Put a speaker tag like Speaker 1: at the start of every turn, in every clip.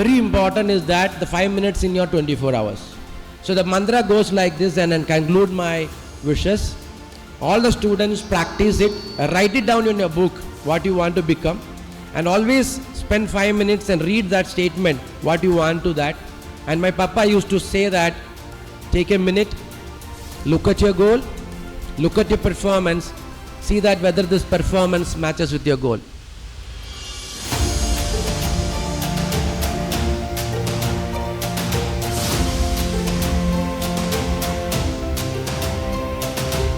Speaker 1: very important is that the 5 minutes in your 24 hours. So the mantra goes like this, and then conclude my wishes. All the students practice it, write it down in your book what you want to become, and always spend 5 minutes and read that statement what you want to that. And my papa used to say that take a minute, look at your goal, look at your performance, see that whether this performance matches with your goal.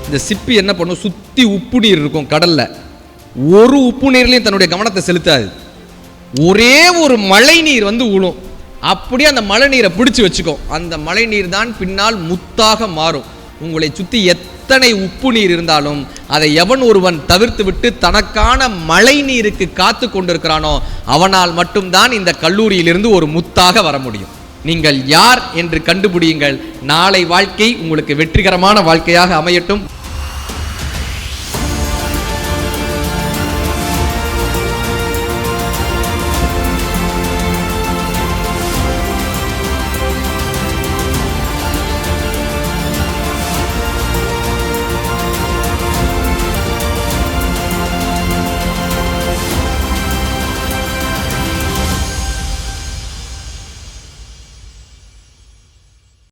Speaker 2: இந்த சிப்பி என்ன பண்ணும், சுற்றி உப்பு நீர் இருக்கும் கடலில், ஒரு உப்பு நீர்லையும் தன்னுடைய கவனத்தை செலுத்தாது. ஒரே ஒரு மழை நீர் வந்து விழும், அப்படியே அந்த மழை நீரை பிடிச்சி வச்சுக்கும். அந்த மழை நீர் தான் பின்னால் முத்தாக மாறும். உங்களை சுற்றி எத்தனை உப்பு நீர் இருந்தாலும் அதை எவன் ஒருவன் தவிர்த்து விட்டு தனக்கான மழை நீருக்கு காத்து கொண்டிருக்கிறானோ அவனால் மட்டும்தான் இந்த கல்லூரியிலிருந்து ஒரு முத்தாக வர முடியும். நீங்கள் யார் என்று கண்டுபிடியுங்கள். நாளை வாழ்க்கை உங்களுக்கு வெற்றிகரமான வாழ்க்கையாக அமையட்டும்.